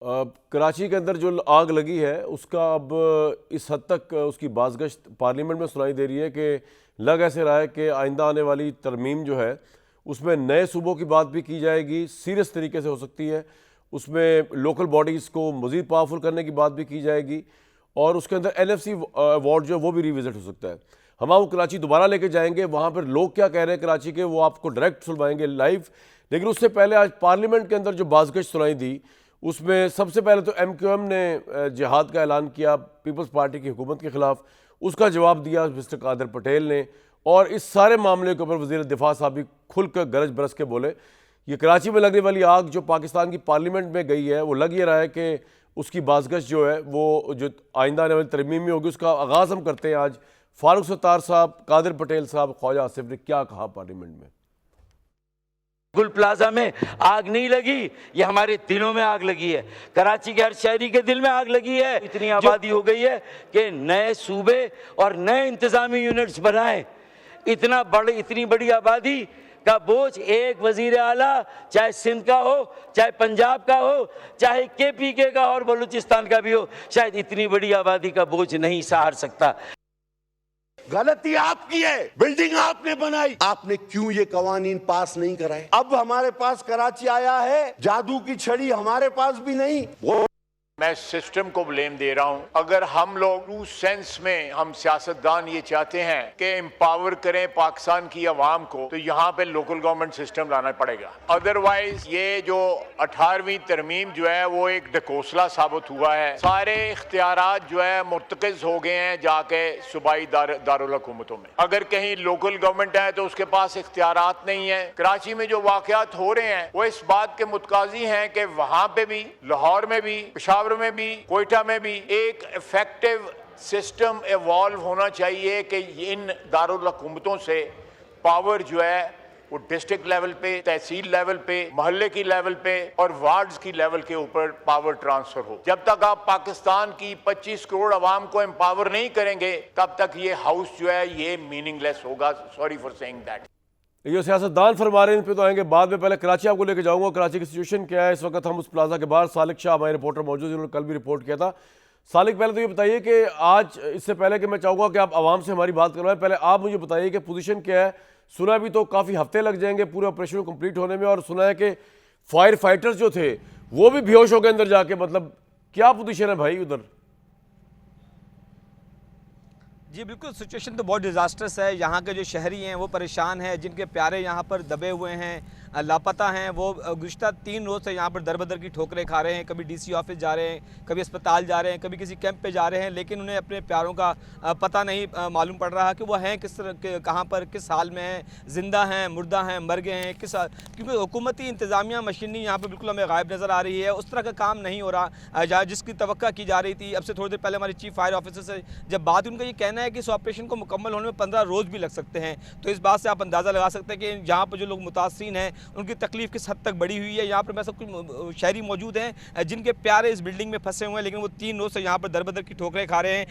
कराची के अंदर जो आग लगी है उसका अब इस हद तक उसकी बाज़गश्त पार्लियामेंट में सुनाई दे रही है कि लग ऐसे रहा है कि आइंदा आने वाली तरमीम जो है उसमें नए सूबों की बात भी की जाएगी, सीरियस तरीके से हो सकती है। उसमें लोकल बॉडीज़ को मज़ीद पावरफुल करने की बात भी की जाएगी और उसके अंदर NFC वार्ड जो है वो भी रिविज़िट हो सकता है। हम आपको कराची दोबारा लेके जाएंगे, वहाँ पर लोग क्या कह रहे हैं कराची के वो आपको डायरेक्ट सुनवाएंगे लाइव। लेकिन उससे पहले आज पार्लियामेंट के अंदर जो बाज़गश्त सुनाई दी उसमें सबसे पहले तो MQM ने जिहाद का ऐलान किया पीपल्स पार्टी की हुकूमत के ख़िलाफ़। उसका जवाब दिया मिस्टर कादर पटेल ने और इस सारे मामले के ऊपर वज़ीर दिफा साहब भी खुलकर गरज बरस के बोले ये कराची में लगने वाली आग जो पाकिस्तान की पार्लियामेंट में गई है वो लग ये रहा है कि उसकी बाज़गश्त जो है वो जो आइंदा आने वाली तरमीम में होगी उसका आगाज़ हम करते हैं। आज फारूक सत्तार साहब, कादिर पटेल साहब, ख्वाजा आसिफ ने क्या कहा पार्लियामेंट में। गुल प्लाजा में आग नहीं लगी, ये हमारे दिलों में आग लगी है। कराची के हर शहरी के दिल में आग लगी है। इतनी आबादी हो गई है कि नए सूबे और नए इंतजामी यूनिट्स बनाए। इतनी बड़ी आबादी का बोझ एक वजीर आला, चाहे सिंध का हो, चाहे पंजाब का हो, चाहे KPK का और बलूचिस्तान का भी हो, शायद इतनी बड़ी आबादी का बोझ नहीं सहार सकता। गलती आपकी है, बिल्डिंग आपने बनाई, आपने क्यों ये कवानीन पास नहीं कराए? अब हमारे पास कराची आया है, जादू की छड़ी हमारे पास भी नहीं। वो मैं सिस्टम को ब्लेम दे रहा हूं। अगर हम लोग ट्रू सेंस में हम सियासतदान ये चाहते हैं कि एम्पावर करें पाकिस्तान की आवाम को, तो यहाँ पे लोकल गवर्नमेंट सिस्टम लाना पड़ेगा। अदरवाइज ये जो 18वीं तरमीम जो है वो एक ढकोसला साबित हुआ है। सारे इख्तियारात जो है मुर्तकज़ हो गए हैं जाके सूबाई दारुल हुकूमतों में। अगर कहीं लोकल गवर्नमेंट है तो उसके पास इख्तियारात नहीं है। कराची में जो वाक़यात हो रहे हैं वो इस बात के मुतकाजी हैं कि वहाँ पे भी, लाहौर में भी, पेशावर में भी, कोयटा में भी एक इफेक्टिव सिस्टम इवॉल्व होना चाहिए कि इन दारुल हुकूमतों से पावर जो है वो डिस्ट्रिक्ट लेवल पे, तहसील लेवल पे, मोहल्ले की लेवल पे और वार्ड्स की लेवल के ऊपर पावर ट्रांसफर हो। जब तक आप पाकिस्तान की 25 करोड़ आवाम को एम्पावर नहीं करेंगे तब तक ये हाउस जो है ये मीनिंगलेस होगा। Sorry for saying that. ये सियासतदान फरमा रहे हैं, इन पे तो आएंगे बाद में। पहले कराची आपको लेके जाऊंगा। कराची की सिचुएशन क्या है इस वक्त? हम उस प्लाजा के बाहर, सालिक शाह हमारे रिपोर्टर मौजूद हैं, उन्होंने कल भी रिपोर्ट किया था। सालिक, पहले तो ये बताइए कि आज, इससे पहले कि मैं चाहूँगा कि आप आवाम से हमारी बात करवाएं, पहले आप मुझे बताइए कि पोजीशन क्या है। सुना भी तो काफ़ी हफ्ते लग जाएंगे पूरे ऑपरेशन को कंप्लीट होने में, और सुना है कि फायर फाइटर्स जो थे वो भी बेहोश हो गए अंदर जाके। मतलब क्या पोजीशन है भाई उधर? जी बिल्कुल, सिचुएशन तो बहुत डिज़ास्टर्स है। यहाँ के जो शहरी हैं वो परेशान हैं, जिनके प्यारे यहाँ पर दबे हुए हैं, लापता हैं, वो गुज़िश्ता 3 रोज़ से यहाँ पर दर बदर की ठोकरें खा रहे हैं। कभी DC ऑफिस जा रहे हैं, कभी अस्पताल जा रहे हैं, कभी किसी कैंप पे जा रहे हैं, लेकिन उन्हें अपने प्यारों का पता नहीं मालूम पड़ रहा कि वो हैं किस तरह, कहाँ पर, किस हाल में हैं, ज़िंदा हैं, मुर्दा हैं, मर गए हैं, क्योंकि हुकूमती इंतज़ामिया मशीनी यहाँ पर बिल्कुल हमें गायब नज़र आ रही है। उस तरह का काम नहीं हो रहा जिसकी तवक्का की जा रही थी। अब से थोड़ी देर पहले हमारे चीफ फायर ऑफिसर से जब बात, उनका ये कहना है कि इस ऑपरेशन को मुकम्मल होने में 15 रोज़ भी लग सकते हैं। तो इस बात से आप अंदाज़ा लगा सकते हैं कि यहाँ पर जो लोग मुतासिरीन हैं उनकी तकलीफ़ किस हद तक बढ़ी हुई है। यहाँ पर मैं सब कुछ शहरी मौजूद हैं जिनके प्यारे इस बिल्डिंग में फंसे हुए हैं, लेकिन वो 3 रोज़ से यहाँ पर दर बदर की ठोकरें खा रहे हैं।